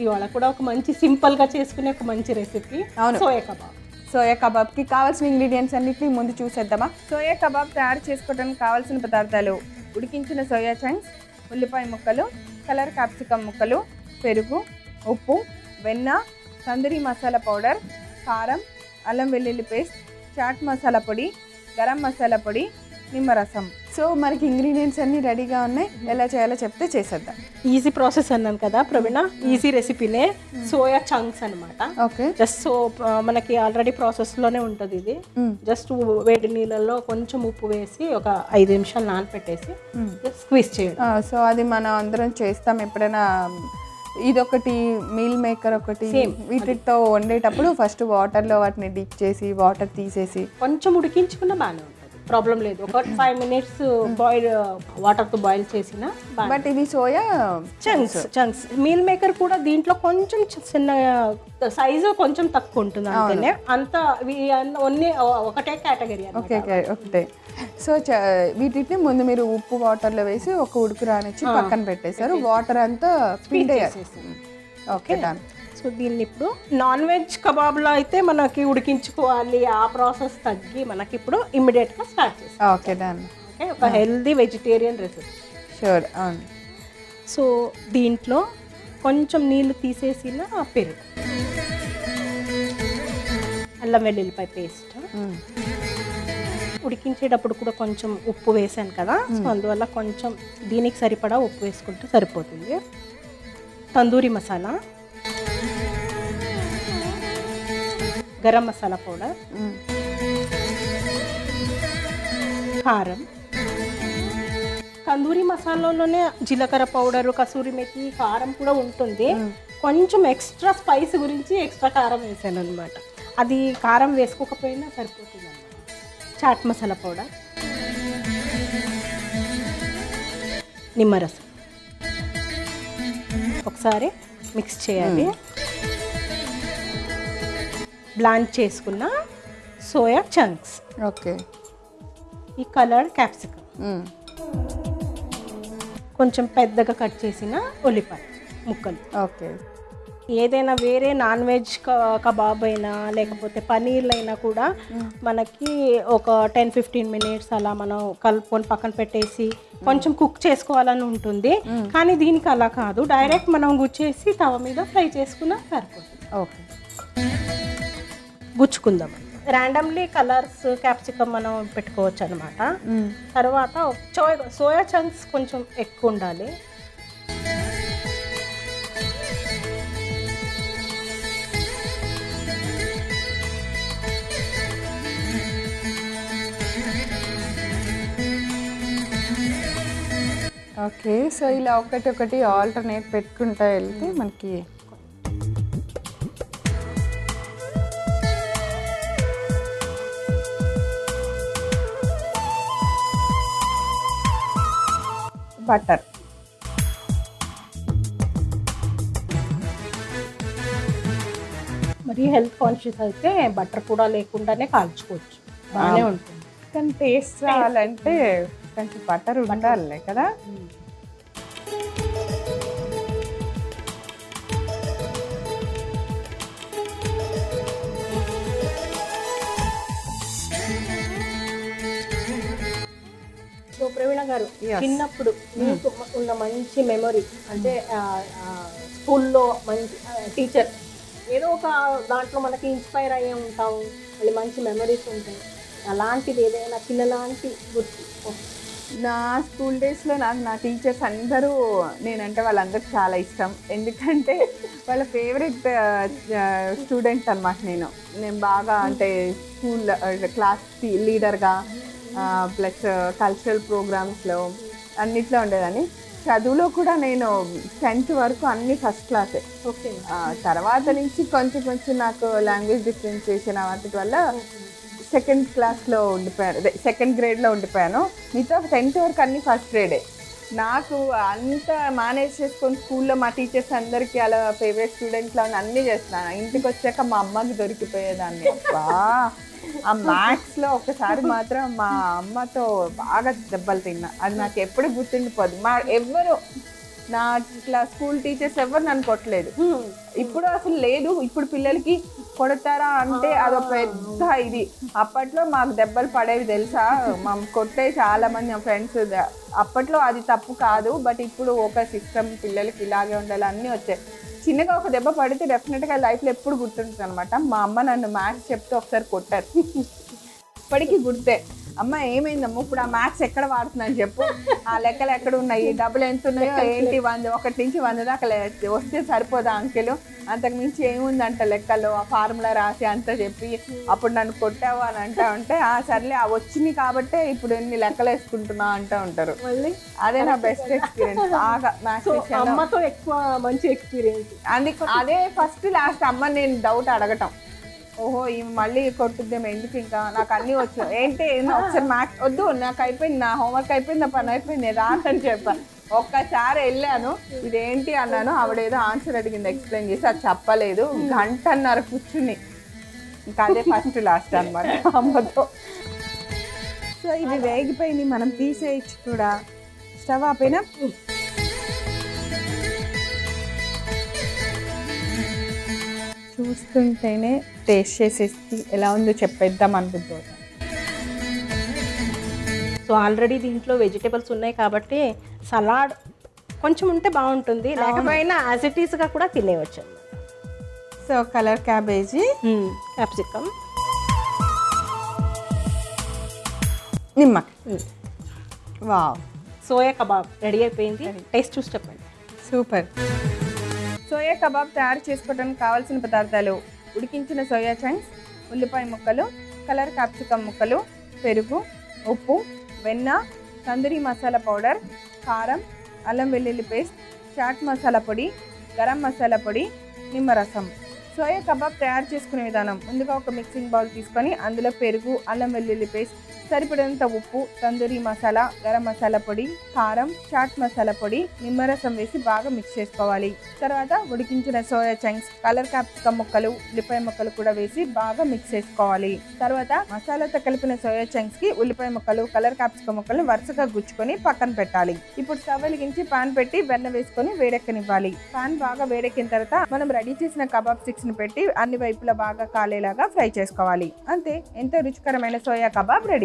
ఇవాళ కూడా ఒక మంచి సింపుల్గా చేసుకునే ఒక మంచి రెసిపీ సోయా కబాబ్. సోయా కబాబ్కి కావాల్సిన ఇంగ్రీడియంట్స్ అన్నిటిని ముందు చూసేద్దామా. సోయా కబాబ్ తయారు చేసుకోవడానికి కావాల్సిన పదార్థాలు: ఉడికించిన సోయా చంక్స్, ఉల్లిపాయ ముక్కలు, కలర్ క్యాప్సికమ్ ముక్కలు, పెరుగు, ఉప్పు, వెన్న, తందూరి మసాలా పౌడర్, కారం, అల్లం వెల్లుల్లి పేస్ట్, చాట్ మసాలా పొడి, గరం మసాలా పొడి, నిమ్మరసం. సో మనకి ఇంగ్రీడియంట్స్ అన్నీ రెడీగా ఉన్నాయి. ఎలా చేయాలో చెప్తే చేసేద్దాం. ఈజీ ప్రాసెస్ అన్నాను కదా ప్రవీణ, ఈజీ రెసిపీనే సోయా చంక్స్ అనమాట. ఓకే, జస్ట్ సో మనకి ఆల్రెడీ ప్రాసెస్లోనే ఉంటుంది ఇది. జస్ట్ వేడి నీళ్ళల్లో కొంచెం ఉప్పు వేసి ఒక 5 నిమిషాలు నానపెట్టేసి స్క్వీజ్ చేయడం. సో అది మనం అందరం చేస్తాం ఎప్పుడైనా. ఇదొకటి, మీల్ మేకర్ ఒకటి. వీటితో వండేటప్పుడు ఫస్ట్ వాటర్లో వాటిని డిప్ చేసి వాటర్ తీసేసి కొంచెం ఉడికించుకున్న బాగానే ఉంటుంది, ప్రాబ్లం లేదు. ఒక 5 మినిట్స్ బాయిల్ వాటర్తో బాయిల్ చేసిన. బట్ ఇవి సోయా చంక్స్. మీల్ మేకర్ కూడా దీంట్లో కొంచెం చిన్న సైజు కొంచెం తక్కువ ఉంటుంది అంతేనే. అంత ఒకటే కేటగిరీ. ఒకటే. సో వీటిని ముందు మీరు ఉప్పు వాటర్లో వేసి ఒక ఉడుకు రానిచ్చి పక్కన పెట్టేశారు. వాటర్ అంతా పిండేయాలి. Okay, done. సో దీన్ని ఇప్పుడు నాన్ వెజ్ కబాబ్లో అయితే మనకి ఉడికించుకోవాలి, ఆ ప్రాసెస్ తగ్గి మనకి ఇప్పుడు ఇమ్మీడియట్గా స్టార్ట్ చేస్తాం. Okay, done. ఓకే, ఒక హెల్దీ వెజిటేరియన్ రెసిపీ. షూర్, అవును. సో దీంట్లో కొంచెం నీళ్ళు తీసేసిన పెరుగు, అల్లం వెల్లుల్లిపాయ పేస్ట్, ఉడికించేటప్పుడు కూడా కొంచెం ఉప్పు వేసాను కదా, సో అందువల్ల కొంచెం దీనికి సరిపడా ఉప్పు వేసుకుంటే సరిపోతుంది. తందూరి మసాలా, గరం మసాలా పౌడర్, కారం. తందూరి మసాలాలోనే జీలకర్ర పౌడరు, కసూరి మెతి, కారం కూడా ఉంటుంది. కొంచెం ఎక్స్ట్రా స్పైస్ గురించి ఎక్స్ట్రా కారం వేసాను అనమాట. అది కారం వేసుకోకపోయినా సరిపోతుంది అన్నమాట. చాట్ మసాలా పౌడర్, నిమ్మరసం. ఒకసారి మిక్స్ చేయాలి. బ్లాంచ్ చేసుకున్న సోయా చంక్స్. ఓకే. ఈ కలర్ క్యాప్సికమ్, కొంచెం పెద్దగా కట్ చేసిన ఉల్లిపాయ ముక్కలు. ఓకే. ఏదైనా వేరే నాన్ వెజ్ కబాబ్ అయినా లేకపోతే పనీర్లు అయినా కూడా మనకి ఒక 10-15 మినిట్స్ అలా మనం కలుపుకొని పక్కన పెట్టేసి కొంచెం కుక్ చేసుకోవాలని ఉంటుంది. కానీ దీనికి అలా కాదు, డైరెక్ట్ మనం గుచ్చేసి తవ మీద ఫ్రై చేసుకున్నా సరిపోతుంది. ఓకే, గుచ్చుకుందాం. ర్యాండమ్లీ కలర్స్ క్యాప్సికమ్ మనం పెట్టుకోవచ్చు అనమాట. తర్వాత సోయా చంక్స్ కొంచెం ఎక్కువ ఉండాలి. ఓకే. సో ఇలా ఒకటి ఆల్టర్నేట్ పెట్టుకుంటా వెళ్తే మనకి బటర్. మరి హెల్త్ కాన్షియస్ అయితే బటర్ కూడా లేకుండానే కాల్చుకోవచ్చు, బాగానే ఉంటుంది. కానీ టేస్ట్ రావాలంటే కొంచెం బటర్ ఉండాలి కదా. సో ప్రవీణ గారు, చిన్నప్పుడు మీకు ఉన్న మంచి మెమొరీ అంటే స్కూల్లో మంచి టీచర్ ఏదో ఒక దాంట్లో మనకి ఇన్స్పైర్ అయ్యే ఉంటాం, మళ్ళీ మంచి మెమరీస్ ఉంటాయి. అలాంటిది ఏదైనా చిన్నలాంటి గుర్తు? నా స్కూల్ డేస్లో నా టీచర్స్ అందరూ, నేనంటే వాళ్ళందరికీ చాలా ఇష్టం. ఎందుకంటే వాళ్ళ ఫేవరెట్ స్టూడెంట్ అనమాట. నేను బాగా అంటే స్కూల్ క్లాస్ లీడర్గా ప్లస్ కల్చరల్ ప్రోగ్రామ్స్లో అన్నిట్లో ఉండేదాన్ని. చదువులో కూడా నేను 10th వరకు అన్ని ఫస్ట్ క్లాసే. ఓకే. తర్వాత నుంచి కొంచెం నాకు లాంగ్వేజ్ డిఫరెన్సియేషన్ వాటి వల్ల సెకండ్ క్లాస్లో ఉండిపోయాను, అదే సెకండ్ గ్రేడ్లో ఉండిపోయాను. మిగతా 10th వరకు అన్ని ఫస్ట్ గ్రేడే. నాకు అంత మేనేజ్ చేసుకొని స్కూల్లో మా టీచర్స్ అందరికీ అలా ఫేవరెట్ స్టూడెంట్లా అన్నీ చేస్తున్నాను. ఇంటికి వచ్చాక మా అమ్మకి దొరికిపోయేదాన్ని. అబ్బా, ఆ మ్యాథ్స్లో ఒకసారి మాత్రం మా అమ్మతో బాగా దెబ్బలు తిన్నా. అది నాకు ఎప్పుడు గుర్తుండిపోదు. నా ఇట్లా స్కూల్ టీచర్స్ ఎవరు నన్ను కొట్టలేదు. ఇప్పుడు అసలు లేదు. ఇప్పుడు పిల్లలకి కొడతారా అంటే అదొక పెద్ద ఇది. అప్పట్లో మాకు దెబ్బలు పడేవి తెలుసా, మా కొట్టే చాలా మంది మా ఫ్రెండ్స్. అప్పట్లో అది తప్పు కాదు, బట్ ఇప్పుడు ఒక సిస్టమ్ పిల్లలకి ఇలాగే ఉండాలి అన్నీ వచ్చాయి. చిన్నగా ఒక దెబ్బ పడితే డెఫినెట్గా లైఫ్లో ఎప్పుడు గుర్తుంటుంది అనమాట. మా అమ్మ నన్ను మ్యాథ్స్ చెప్తే ఒకసారి కొట్టారు, ఇప్పటికీ గుర్తే. అమ్మ ఏమైందమ్మ ఇప్పుడు ఆ మ్యాథ్స్ ఎక్కడ వాడుతున్నాను చెప్పు, ఆ లెక్కలు ఎక్కడ ఉన్నాయి, డబ్బులు ఎంత ఉన్నాయో ఏంటి, 1 నుంచి 100 దాకా వస్తే సరిపోదా అంకెలు, అంతకు మించి ఏముందంట లెక్కల్లో, ఆ ఫార్ములా రాసి అంతా చెప్పి అప్పుడు నన్ను కొట్టావు అని అంటా ఉంటే సర్లే ఆ వచ్చింది కాబట్టే ఇప్పుడు ఎన్ని లెక్కలు వేసుకుంటున్నా అంటూ ఉంటారు. మళ్ళీ అదే నా బెస్ట్ ఎక్స్పీరియన్స్ బాగా మ్యాథ్స్. అమ్మతో ఎక్కువ మంచి ఎక్స్పీరియన్స్. అందుకు అదే ఫస్ట్ లాస్ట్ అమ్మ నేను డౌట్ అడగటం, ఓహో ఈ మళ్ళీ కొట్టుద్దాం ఎందుకు, ఇంకా నాకు అన్నీ వచ్చు ఏంటి ఒకసారి మ్యాథ్స్ వద్దు, నాకు అయిపోయింది, నా హోంవర్క్ అయిపోయింది, నా పని అయిపోయింది, నేను రానని చెప్పాను. ఒక్కసారి వెళ్ళాను ఇదేంటి అన్నాను, ఆవిడేదో ఆన్సర్ అడిగింది ఎక్స్ప్లెయిన్ చేసి అది చెప్పలేదు, 1.5 గంట కూర్చుని. ఇంకా అదే ఫస్ట్ లాస్ట్ అనమాట అమ్మతో. సో ఇవి వేగిపోయింది, మనం తీసేయచ్చు కూడా. స్టవ్ ఆపేనా? చూస్తుంటేనే టేస్ట్ చేసేసి ఎలా ఉందో చెప్పేద్దాం అనుకుంటున్నాను. సో ఆల్రెడీ దీంట్లో వెజిటేబుల్స్ ఉన్నాయి కాబట్టి సలాడ్ కొంచెం ఉంటే బాగుంటుంది, లేకపోయినా యాజ్ ఇట్ ఈస్గా కూడా తినేయవచ్చు. సో కలర్ క్యాబేజీ, క్యాప్సికమ్, నిమ్మకాయ. వావ్, సోయా కబాబ్ రెడీ అయిపోయింది. టేస్ట్ చూసి చెప్పండి. సూపర్. సోయా కబాబ్ తయారు చేసుకోవడానికి కావాల్సిన పదార్థాలు: ఉడికించిన సోయా చంక్స్, ఉల్లిపాయ ముక్కలు, కలర్ క్యాప్సికమ్ ముక్కలు, పెరుగు, ఉప్పు, వెన్న, తందూరి మసాలా పౌడర్, కారం, అల్లం వెల్లుల్లి పేస్ట్, చాట్ మసాలా పొడి, గరం మసాలా పొడి, నిమ్మరసం. సోయా కబాబ్ తయారు చేసుకునే విధానం: ముందుగా ఒక మిక్సింగ్ బౌల్ తీసుకొని అందులో పెరుగు, అల్లం వెల్లుల్లి పేస్ట్, సరిపడినంత ఉప్పు, తందూరి మసాలా, గరం మసాలా పొడి, కారం, చాట్ మసాలా పొడి, నిమ్మరసం వేసి బాగా మిక్స్ చేసుకోవాలి. తర్వాత ఉడికించిన సోయా చంక్స్, కలర్ క్యాప్సికమ్ ముక్కలు, ఉల్లిపాయ ముక్కలు కూడా వేసి బాగా మిక్స్ చేసుకోవాలి. తర్వాత మసాలాతో కలిపిన సోయా చంక్స్ కి ఉల్లిపాయ ముక్కలు, కలర్ క్యాప్సికమ్ ముక్కలు వరుసగా గుచ్చుకొని పక్కన పెట్టాలి. ఇప్పుడు స్టవ్ వెలిగించి పాన్ పెట్టి వెన్న వేసుకొని వేడెక్కనివ్వాలి. పాన్ బాగా వేడెక్కిన తర్వాత మనం రెడీ చేసిన కబాబ్ స్టిక్స్ ని పెట్టి అన్ని వైపులా బాగా కాలేలాగా ఫ్రై చేసుకోవాలి. అంతే, ఎంతో రుచికరమైన సోయా కబాబ్ రెడీ.